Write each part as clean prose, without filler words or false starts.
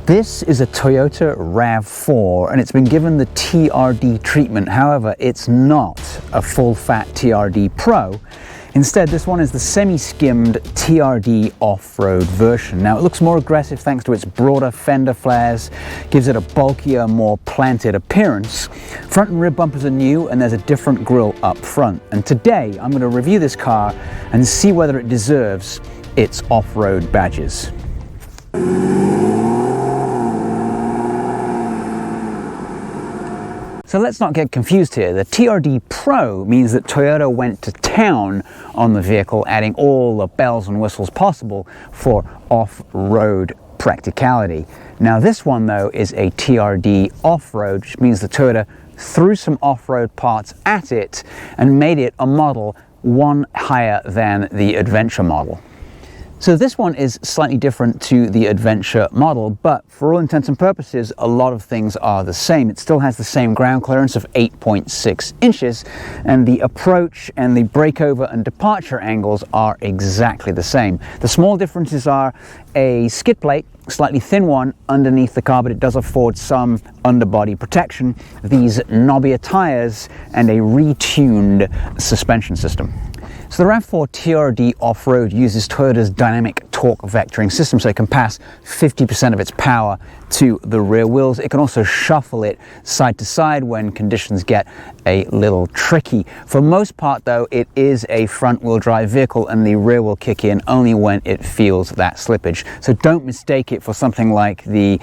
This is a Toyota RAV4 and it's been given the TRD treatment. However, it's not a full-fat TRD Pro. Instead, this one is the semi-skimmed TRD Off-Road version. Now, it looks more aggressive thanks to its broader fender flares, gives it a bulkier, more planted appearance. Front and rear bumpers are new and there's a different grille up front. And today, I'm going to review this car and see whether it deserves its off-road badges. So let's not get confused here. The TRD Pro means that Toyota went to town on the vehicle, adding all the bells and whistles possible for off-road practicality. Now this one though is a TRD Off-Road, which means that Toyota threw some off-road parts at it and made it a model one higher than the Adventure model. So this one is slightly different to the Adventure model, but for all intents and purposes, a lot of things are the same. It still has the same ground clearance of 8.6 inches, and the approach and the breakover and departure angles are exactly the same. The small differences are a skid plate, slightly thin one underneath the car, but it does afford some underbody protection, these knobbier tires, and a retuned suspension system. So the RAV4 TRD Off-Road uses Toyota's dynamic torque vectoring system, so it can pass 50% of its power to the rear wheels. It can also shuffle it side to side when conditions get a little tricky. For most part though, it is a front wheel drive vehicle and the rear will kick in only when it feels that slippage. So don't mistake it for something like the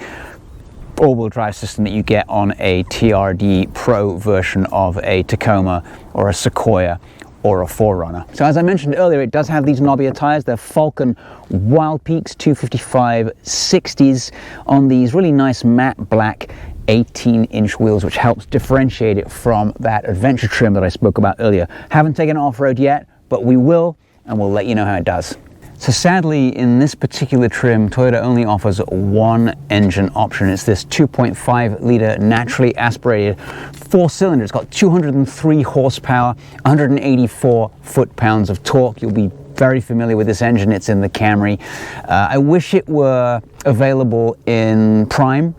all-wheel drive system that you get on a TRD Pro version of a Tacoma or a Sequoia or a 4Runner. So as I mentioned earlier, it does have these knobbier tires. They're Falcon Wild Peaks 255 60s on these really nice matte black 18-inch wheels, which helps differentiate it from that Adventure trim that I spoke about earlier. Haven't taken it off-road yet, but we will, and we'll let you know how it does. So sadly, in this particular trim, Toyota only offers one engine option. It's this 2.5 litre naturally aspirated 4-cylinder. It's got 203 horsepower, 184 foot-pounds of torque. You'll be very familiar with this engine. It's in the Camry. I wish it were available in Prime,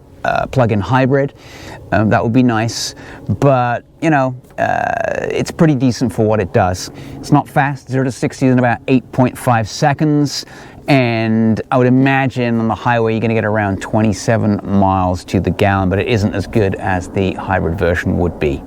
plug-in hybrid. That would be nice, but you know, it's pretty decent for what it does. It's not fast, 0 to 60 in about 8.5 seconds, and I would imagine on the highway you're going to get around 27 miles to the gallon, but it isn't as good as the hybrid version would be.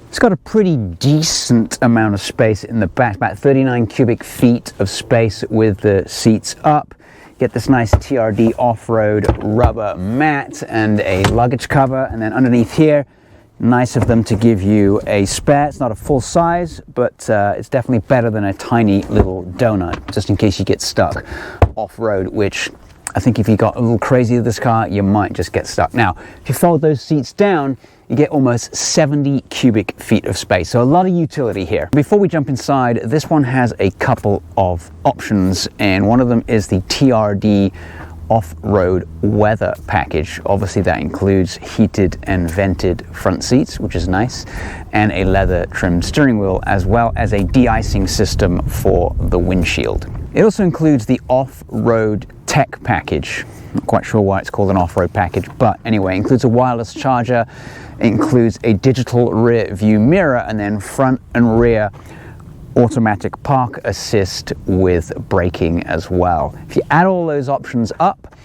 It's got a pretty decent amount of space in the back, about 39 cubic feet of space with the seats up. Get this nice TRD Off-Road rubber mat and a luggage cover, and then underneath here, nice of them to give you a spare. It's not a full size, but it's definitely better than a tiny little donut, just in case you get stuck off-road, which I think if you got a little crazy with this car, you might just get stuck. Now, if you fold those seats down, you get almost 70 cubic feet of space, so a lot of utility here. Before we jump inside, this one has a couple of options, and one of them is the TRD Off-Road Weather Package. Obviously that includes heated and vented front seats, which is nice, and a leather trimmed steering wheel, as well as a de-icing system for the windshield. It also includes the Off-Road Tech Package. Not quite sure why it's called an off-road package, but anyway, it includes a wireless charger, it includes a digital rear view mirror, and then front and rear automatic park assist with braking as well. If you add all those options up,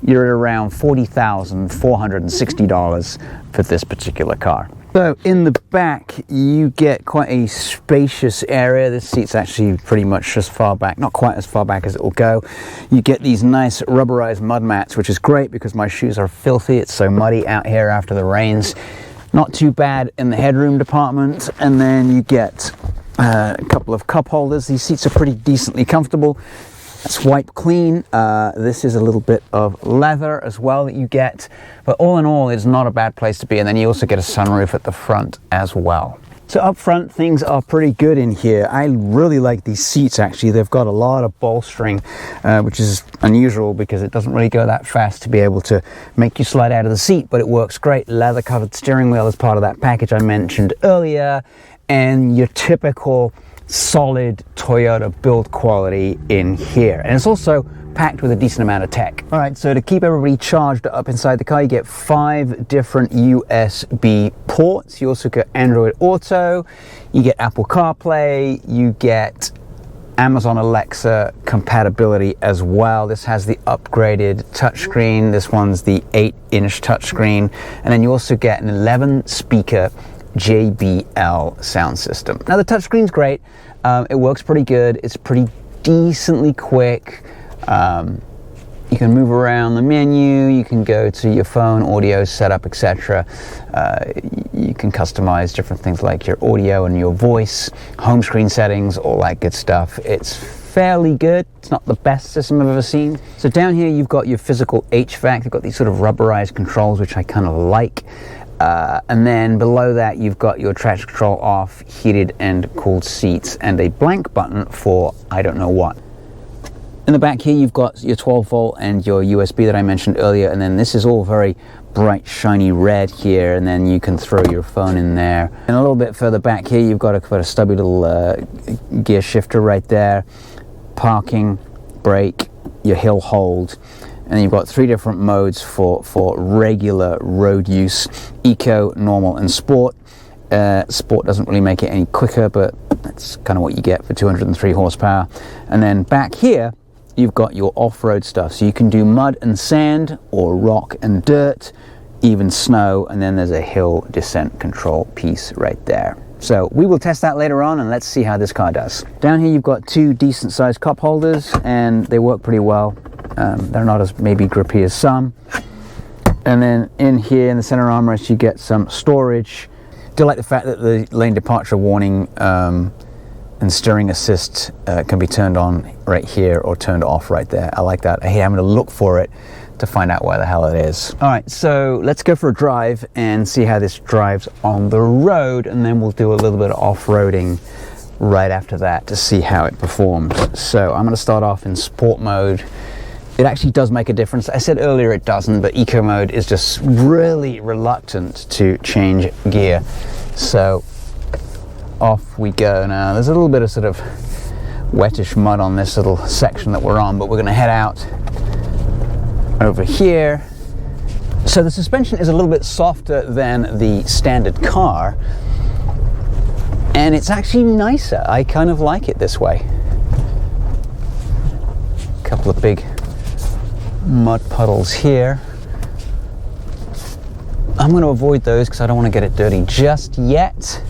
you're at around $40,460 for this particular car. So in the back, you get quite a spacious area. This seat's actually pretty much as far back, not quite as far back as it will go. You get these nice rubberized mud mats, which is great because my shoes are filthy. It's so muddy out here after the rains. Not too bad in the headroom department. And then you get a couple of cup holders. These seats are pretty decently comfortable. Swipe clean. This is a little bit of leather as well that you get, but all in all, it's not a bad place to be. And then you also get a sunroof at the front as well. So up front, things are pretty good in here. I really like these seats actually. They've got a lot of bolstering, which is unusual because it doesn't really go that fast to be able to make you slide out of the seat, but it works great. Leather covered steering wheel as part of that package I mentioned earlier, and your typical solid Toyota build quality in here. And it's also packed with a decent amount of tech. All right, so to keep everybody charged up inside the car, you get 5 different USB ports. You also get Android Auto, you get Apple CarPlay, you get Amazon Alexa compatibility as well. This has the upgraded touchscreen. This one's the 8-inch touchscreen. And then you also get an 11-speaker JBL sound system. Now the touchscreen's great. It works pretty good. It's pretty decently quick. You can move around the menu, you can go to your phone, audio setup, etc. You can customize different things like your audio and your voice, home screen settings, all that good stuff. It's fairly good. It's not the best system I've ever seen. So down here you've got your physical HVAC. You've got these sort of rubberized controls, which I kind of like. And then below that you've got your traction control off, heated and cooled seats, and a blank button for I don't know what. In the back here you've got your 12 volt and your USB that I mentioned earlier, and then this is all very bright shiny red here, and then you can throw your phone in there. And a little bit further back here you've got a stubby little gear shifter right there, parking, brake, your hill hold, and then you've got 3 different modes for regular road use: eco, normal and sport. Sport doesn't really make it any quicker, but that's kind of what you get for 203 horsepower. And then back here you've got your off-road stuff, so you can do mud and sand, or rock and dirt, even snow, and then there's a hill descent control piece right there. So we will test that later on, and let's see how this car does. Down here you've got 2 decent sized cup holders, and they work pretty well. They're not as maybe grippy as some. And then in here in the center armrest you get some storage. I do like the fact that the lane departure warning and steering assist can be turned on right here or turned off right there. I like that. I hate having to look for it to find out where the hell it is. All right, so let's go for a drive and see how this drives on the road, and then we'll do a little bit of off-roading right after that to see how it performs. So I'm going to start off in sport mode. It actually does make a difference. I said earlier it doesn't, but eco mode is just really reluctant to change gear. So off we go now. There's a little bit of sort of wettish mud on this little section that we're on, but we're going to head out over here. So the suspension is a little bit softer than the standard car, and it's actually nicer. I kind of like it this way. A couple of big mud puddles here. I'm going to avoid those because I don't want to get it dirty just yet.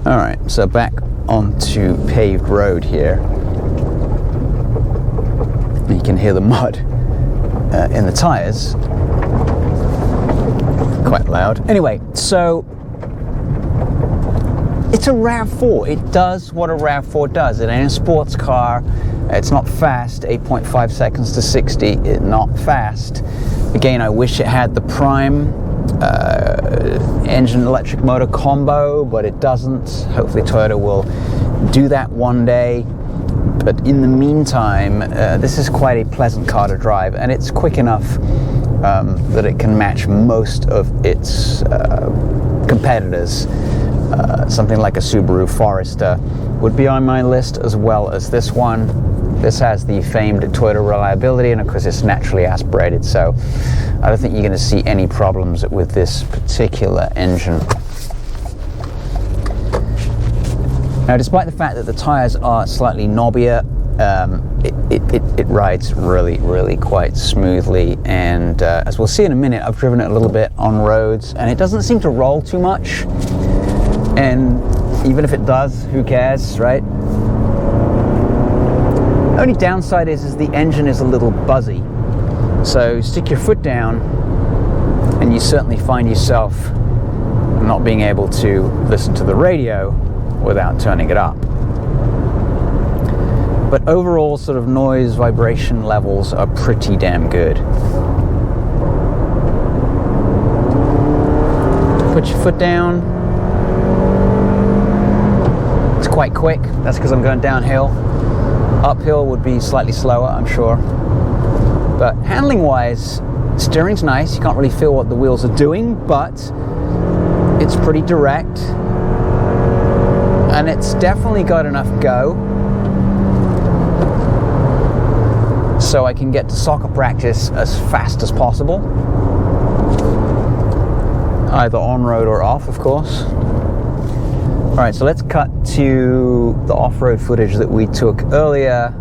All right, so back onto paved road here. You can hear the mud in the tires. Quite loud. Anyway, so it's a RAV4. It does what a RAV4 does. It ain't a sports car. It's not fast. 8.5 seconds to 60. It's not fast. Again, I wish it had the prime engine electric motor combo, but it doesn't. Hopefully Toyota will do that one day. But in the meantime, this is quite a pleasant car to drive, and it's quick enough that it can match most of its competitors. Something like a Subaru Forester would be on my list, as well as this one. This has the famed Toyota reliability, and of course it's naturally aspirated, so I don't think you're going to see any problems with this particular engine. Now, despite the fact that the tires are slightly knobbier, it rides really quite smoothly, and as we'll see in a minute, I've driven it a little bit on roads, and it doesn't seem to roll too much. And even if it does, who cares, right? The only downside is the engine is a little buzzy. So stick your foot down and you certainly find yourself not being able to listen to the radio without turning it up. But overall sort of noise vibration levels are pretty damn good. Put your foot down. It's quite quick. That's because I'm going downhill. Uphill would be slightly slower, I'm sure. But handling wise, steering's nice. You can't really feel what the wheels are doing, but it's pretty direct. And and it's definitely got enough go so I can get to soccer practice as fast as possible, either on road or off, of course. All right, so let's cut to the off-road footage that we took earlier,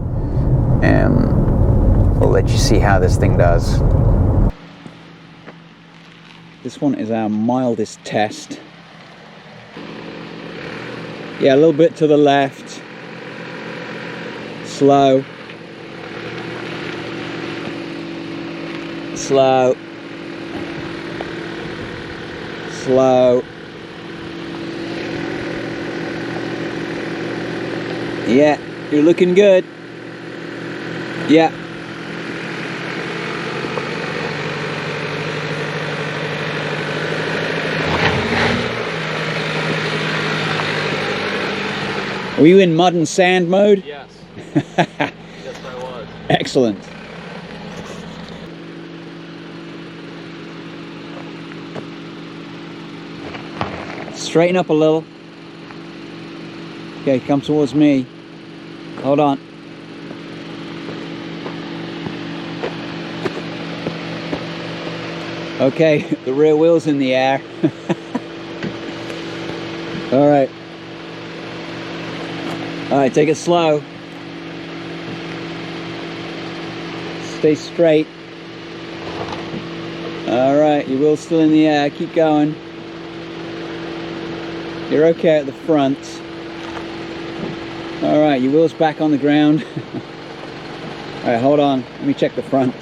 and we'll let you see how this thing does. This one is our mildest test. Yeah, a little bit to the left. Slow. Slow. Slow. Yeah, you're looking good. Yeah. Were you in mud and sand mode? Yes. Yes, I was. Excellent. Straighten up a little. Okay, come towards me. Hold on. Okay, the rear wheel's in the air. All right. All right, take it slow. Stay straight. All right, your wheel's still in the air. Keep going. You're okay at the front. All right, your wheel's back on the ground. All right, hold on. Let me check the front.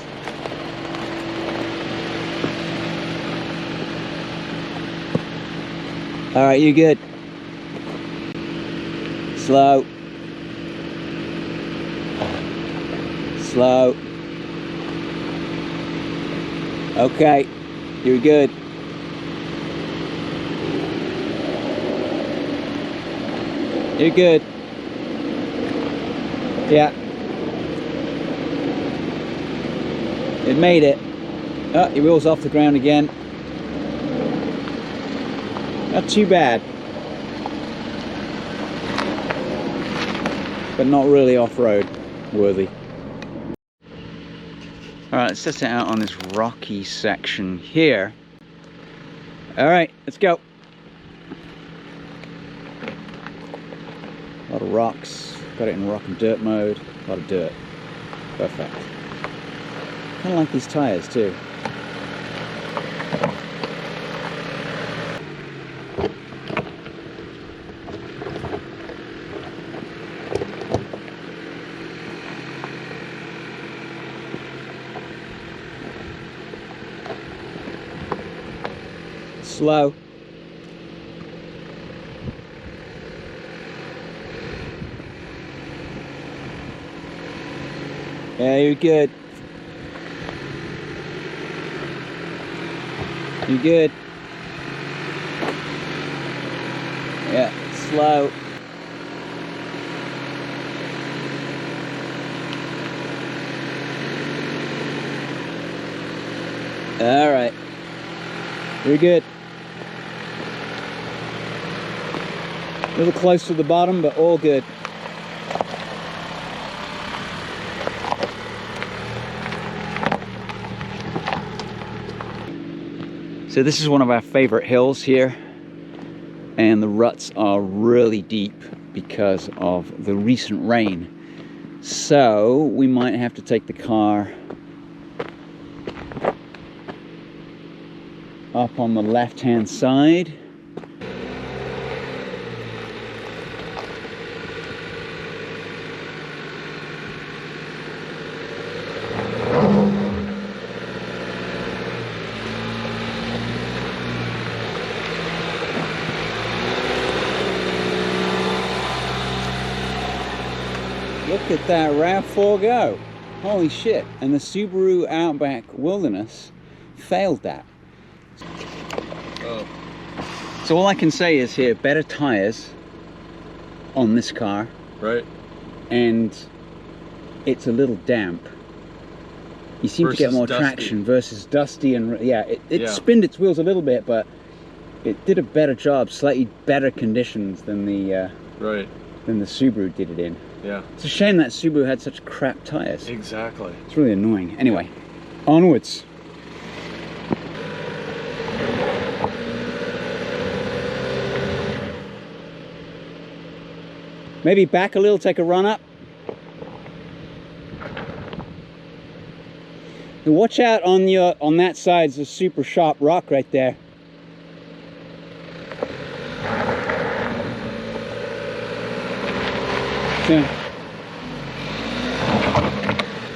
All right, you're good. Slow. Slow. Okay, you're good. You're good. Yeah. It made it. Oh, your wheel's off the ground again. Not too bad. But not really off-road worthy. Alright, let's test it out on this rocky section here. Alright, let's go. A lot of rocks. Got it in rock and dirt mode. A lot of dirt. Perfect. Kind of like these tires too. Slow. Yeah, you're good. You're good. Yeah, slow. All right. You're good. A little close to the bottom, but all good. So this is one of our favorite hills here, and the ruts are really deep because of the recent rain. So we might have to take the car up on the left-hand side. Look at that RAV4 go. Holy shit. And the Subaru Outback Wilderness failed that. Oh. So all I can say is here, better tires on this car. Right. And it's a little damp. You seem to get more traction versus dusty, and yeah, it spinned its wheels a little bit, but it did a better job, slightly better conditions than the Right. than the Subaru did it in. Yeah. It's a shame that Subaru had such crap tires. Exactly. It's really annoying. Anyway, onwards. Maybe back a little, take a run up. And watch out on that side, there's a super sharp rock right there. Yeah.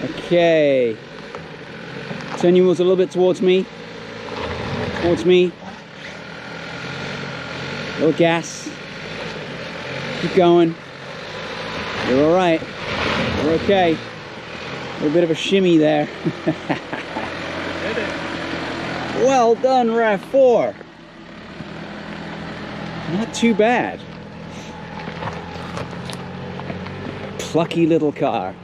Okay. Turn your wheels a little bit towards me. Towards me. A little gas. Keep going. You're all right. You're okay. A little bit of a shimmy there. Well done, RAV4. Not too bad. Plucky little car.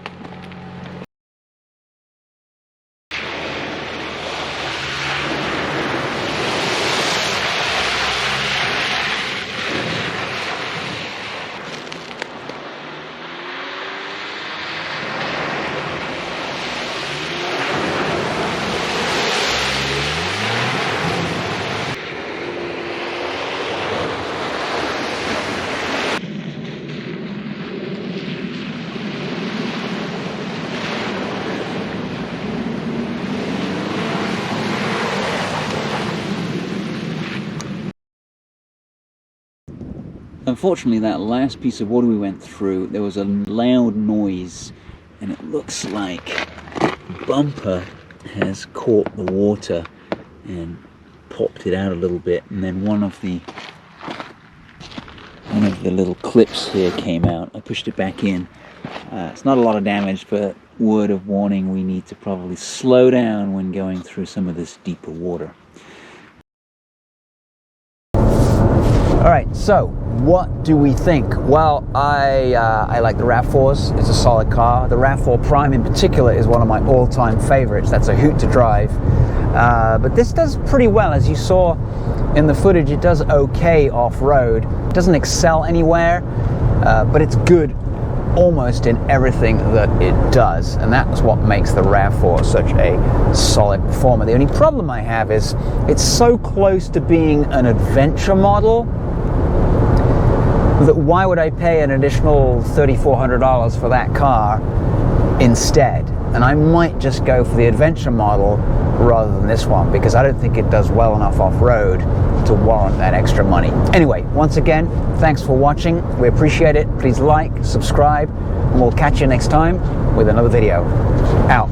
Unfortunately, that last piece of water we went through, there was a loud noise, and it looks like the bumper has caught the water and popped it out a little bit, and then one of the little clips here came out. I pushed it back in. It's not a lot of damage, but word of warning, we need to probably slow down when going through some of this deeper water. Alright, so what do we think? Well, I like the RAV4s. It's a solid car. The RAV4 Prime in particular is one of my all-time favorites. That's a hoot to drive. But this does pretty well. As you saw in the footage, it does okay off-road. It doesn't excel anywhere, but it's good almost in everything that it does, and that's what makes the RAV4 such a solid performer. The only problem I have is it's so close to being an adventure model that why would I pay an additional $3,400 for that car instead? And I might just go for the adventure model rather than this one, because I don't think it does well enough off-road to warrant that extra money. Anyway, once again, thanks for watching. We appreciate it. Please like, subscribe, and we'll catch you next time with another video. Out.